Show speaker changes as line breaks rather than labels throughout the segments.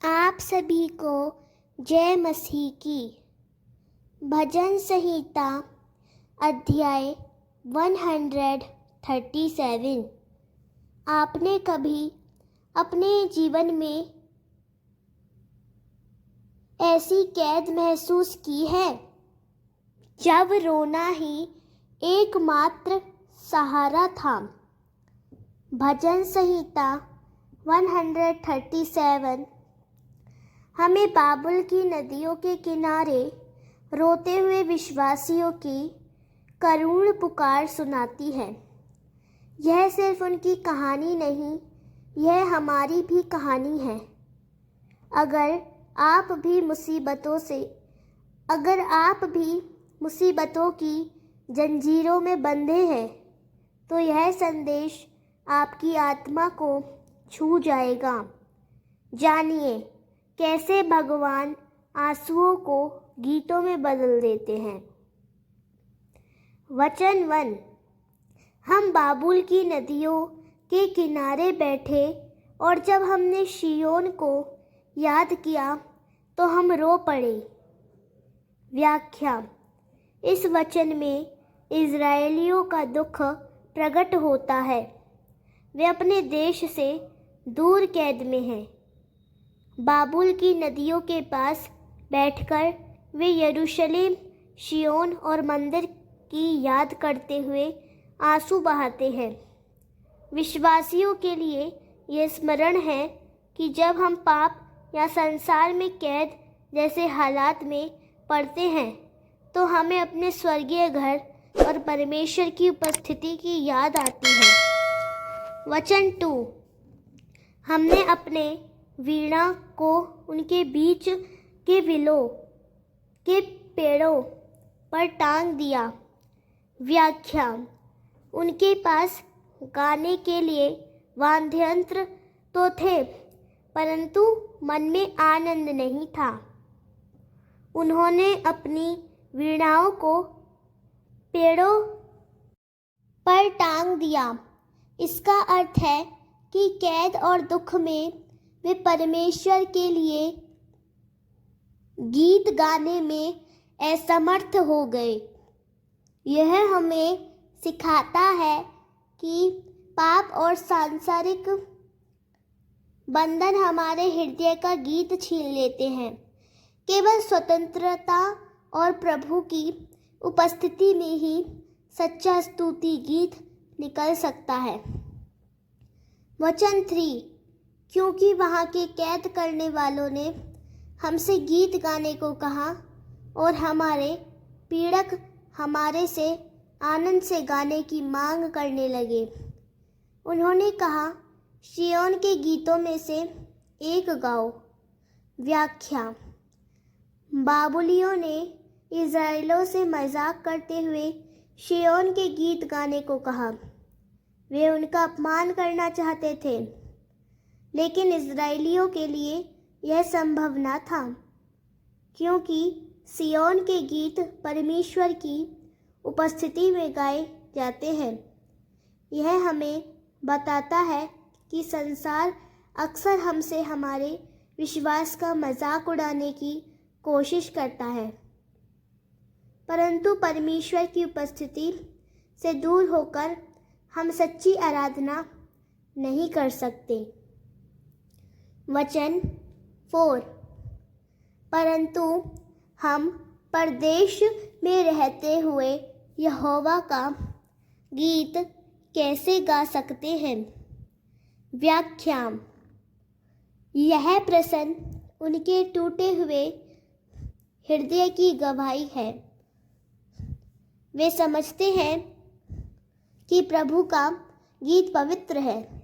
आप सभी को जय मसीह की। भजन संहिता अध्याय 137। आपने कभी अपने जीवन में ऐसी कैद महसूस की है जब रोना ही एकमात्र सहारा था? भजन संहिता 137 हमें बाबुल की नदियों के किनारे रोते हुए विश्वासियों की करुण पुकार सुनाती है। यह सिर्फ उनकी कहानी नहीं, यह हमारी भी कहानी है। अगर आप भी मुसीबतों की जंजीरों में बंधे हैं, तो यह संदेश आपकी आत्मा को छू जाएगा। जानिए कैसे भगवान आंसुओं को गीतों में बदल देते हैं। वचन 1। हम बाबुल की नदियों के किनारे बैठे और जब हमने शियोन को याद किया तो हम रो पड़े। व्याख्या। इस वचन में इज़राइलियों का दुख प्रकट होता है। वे अपने देश से दूर कैद में हैं। बाबुल की नदियों के पास बैठकर वे यरूशलेम, शियोन और मंदिर की याद करते हुए आंसू बहाते हैं। विश्वासियों के लिए यह स्मरण है कि जब हम पाप या संसार में कैद जैसे हालात में पड़ते हैं, तो हमें अपने स्वर्गीय घर और परमेश्वर की उपस्थिति की याद आती है। वचन 2। हमने अपने वीणा को उनके बीच के विलों के पेड़ों पर टांग दिया। व्याख्या। उनके पास गाने के लिए वाद्ययंत्र तो थे, परंतु मन में आनंद नहीं था। उन्होंने अपनी वीणाओं को पेड़ों पर टांग दिया। इसका अर्थ है कि कैद और दुख में वे परमेश्वर के लिए गीत गाने में असमर्थ हो गए। यह हमें सिखाता है कि पाप और सांसारिक बंधन हमारे हृदय का गीत छीन लेते हैं। केवल स्वतंत्रता और प्रभु की उपस्थिति में ही सच्चा स्तुति गीत निकल सकता है। वचन 3। क्योंकि वहाँ के कैद करने वालों ने हमसे गीत गाने को कहा और हमारे पीड़क हमारे से आनंद से गाने की मांग करने लगे। उन्होंने कहा, शियोन के गीतों में से एक गाओ। व्याख्या। बाबुलियों ने इज़राइलों से मजाक करते हुए शियोन के गीत गाने को कहा। वे उनका अपमान करना चाहते थे, लेकिन इज़राइलियों के लिए यह संभव न था, क्योंकि सियोन के गीत परमेश्वर की उपस्थिति में गाए जाते हैं। यह हमें बताता है कि संसार अक्सर हमसे हमारे विश्वास का मजाक उड़ाने की कोशिश करता है, परंतु परमेश्वर की उपस्थिति से दूर होकर हम सच्ची आराधना नहीं कर सकते। वचन 4। परंतु हम परदेश में रहते हुए यहोवा का गीत कैसे गा सकते हैं? व्याख्या। यह प्रश्न उनके टूटे हुए हृदय की गवाही है। वे समझते हैं कि प्रभु का गीत पवित्र है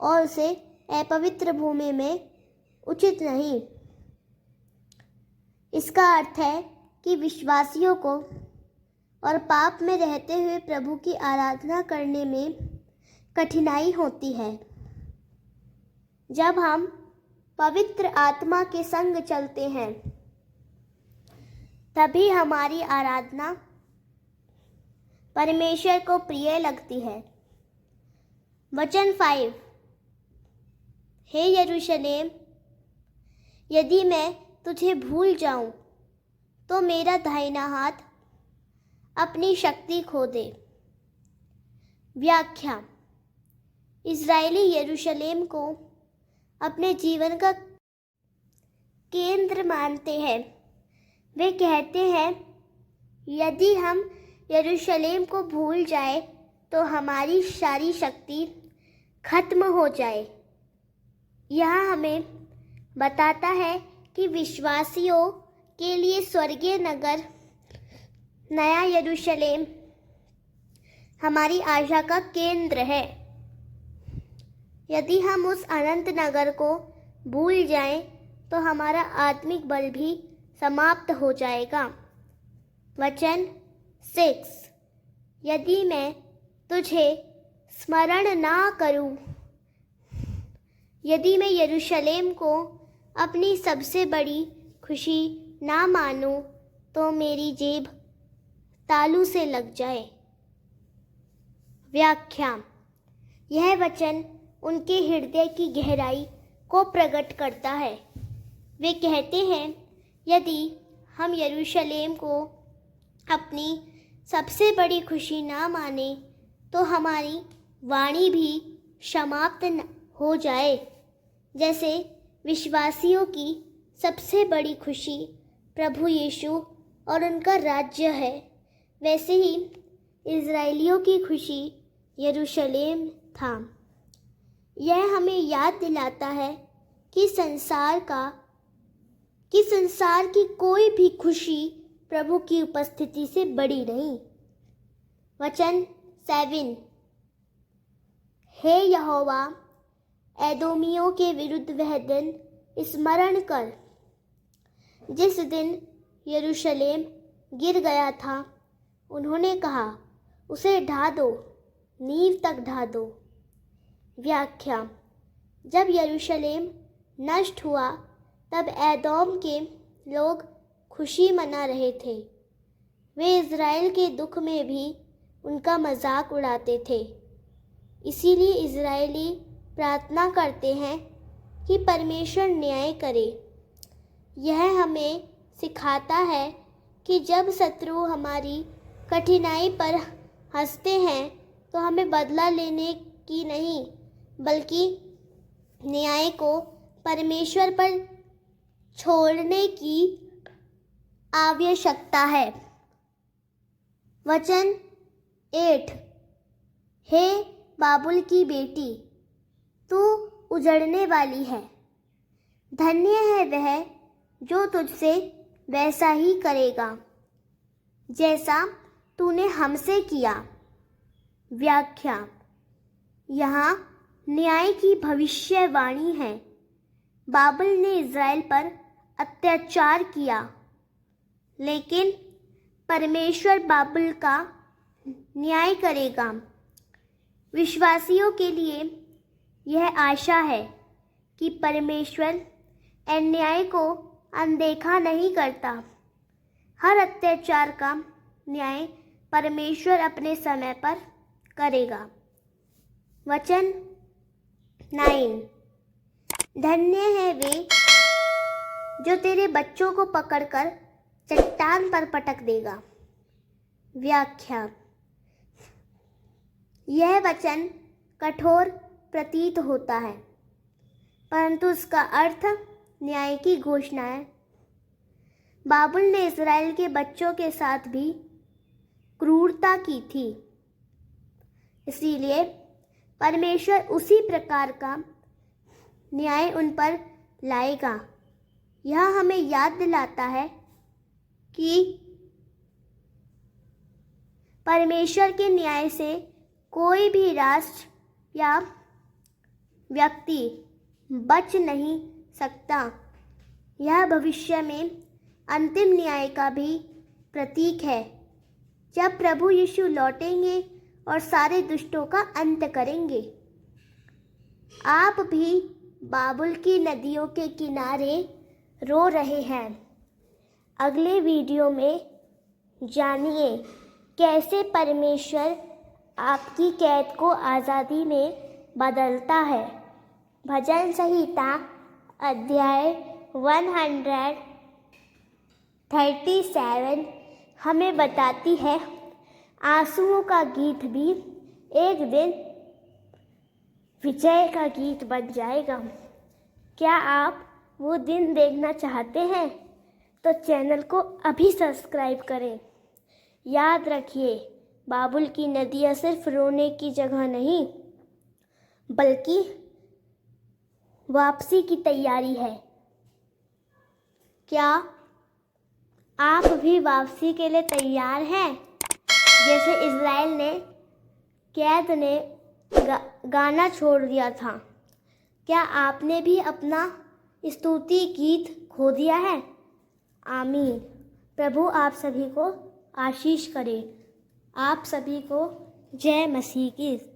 और उसे अपवित्र भूमि में उचित नहीं। इसका अर्थ है कि विश्वासियों को और पाप में रहते हुए प्रभु की आराधना करने में कठिनाई होती है। जब हम पवित्र आत्मा के संग चलते हैं, तभी हमारी आराधना परमेश्वर को प्रिय लगती है। वचन 5। हे यरूशलेम, यदि मैं तुझे भूल जाऊं तो मेरा दाहिना हाथ अपनी शक्ति खो दे। व्याख्या। इज़राइली यरूशलेम को अपने जीवन का केंद्र मानते हैं। वे कहते हैं, यदि हम यरूशलेम को भूल जाए तो हमारी सारी शक्ति खत्म हो जाए। यह हमें बताता है कि विश्वासियों के लिए स्वर्गीय नगर नया यरूशलेम हमारी आशा का केंद्र है। यदि हम उस अनंत नगर को भूल जाएं तो हमारा आत्मिक बल भी समाप्त हो जाएगा। वचन 6। यदि मैं तुझे स्मरण ना करूं, यदि मैं यरूशलेम को अपनी सबसे बड़ी खुशी ना मानूं तो मेरी जेब तालू से लग जाए। व्याख्या। यह वचन उनके हृदय की गहराई को प्रकट करता है। वे कहते हैं, यदि हम यरूशलेम को अपनी सबसे बड़ी खुशी ना माने तो हमारी वाणी भी समाप्त हो जाए। जैसे विश्वासियों की सबसे बड़ी खुशी प्रभु यीशु और उनका राज्य है, वैसे ही इज़राइलियों की खुशी यरूशलेम था। यह हमें याद दिलाता है कि संसार की कोई भी खुशी प्रभु की उपस्थिति से बड़ी नहीं। वचन 7। हे यहोवा, एदोमियों के विरुद्ध वह दिन स्मरण कर जिस दिन यरूशलेम गिर गया था। उन्होंने कहा, उसे ढा दो, नींव तक ढा दो। व्याख्या। जब यरूशलेम नष्ट हुआ तब एदोम के लोग खुशी मना रहे थे। वे इज़राइल के दुख में भी उनका मजाक उड़ाते थे। इसीलिए इज़राइली प्रार्थना करते हैं कि परमेश्वर न्याय करे। यह हमें सिखाता है कि जब शत्रु हमारी कठिनाई पर हंसते हैं तो हमें बदला लेने की नहीं बल्कि न्याय को परमेश्वर पर छोड़ने की आवश्यकता है। वचन 8। हे बाबुल की बेटी, तू उजड़ने वाली है। धन्य है वह जो तुझसे वैसा ही करेगा जैसा तूने हमसे किया। व्याख्या। यहाँ न्याय की भविष्यवाणी है। बाबुल ने इज़राइल पर अत्याचार किया, लेकिन परमेश्वर बाबुल का न्याय करेगा। विश्वासियों के लिए यह आशा है कि परमेश्वर अन्याय को अनदेखा नहीं करता। हर अत्याचार का न्याय परमेश्वर अपने समय पर करेगा। वचन 9। धन्य है वे जो तेरे बच्चों को पकड़कर चट्टान पर पटक देगा। व्याख्या। यह वचन कठोर प्रतीत होता है, परंतु इसका अर्थ न्याय की घोषणा है। बाबुल ने इज़राइल के बच्चों के साथ भी क्रूरता की थी, इसीलिए परमेश्वर उसी प्रकार का न्याय उन पर लाएगा। यह हमें याद दिलाता है कि परमेश्वर के न्याय से कोई भी राष्ट्र या व्यक्ति बच नहीं सकता। यह भविष्य में अंतिम न्याय का भी प्रतीक है, जब प्रभु यीशु लौटेंगे और सारे दुष्टों का अंत करेंगे। आप भी बाबुल की नदियों के किनारे रो रहे हैं। अगले वीडियो में जानिए कैसे परमेश्वर आपकी कैद को आज़ादी में बदलता है। भजन संहिता अध्याय 137 हमें बताती है आंसुओं का गीत भी एक दिन विजय का गीत बन जाएगा। क्या आप वो दिन देखना चाहते हैं? तो चैनल को अभी सब्सक्राइब करें। याद रखिए, बाबुल की नदियाँ सिर्फ रोने की जगह नहीं, बल्कि वापसी की तैयारी है। क्या आप भी वापसी के लिए तैयार हैं? जैसे इज़राइल ने कैद ने गाना छोड़ दिया था, क्या आपने भी अपना स्तुति गीत खो दिया है? आमीन। प्रभु आप सभी को आशीष करे। आप सभी को जय मसीह की।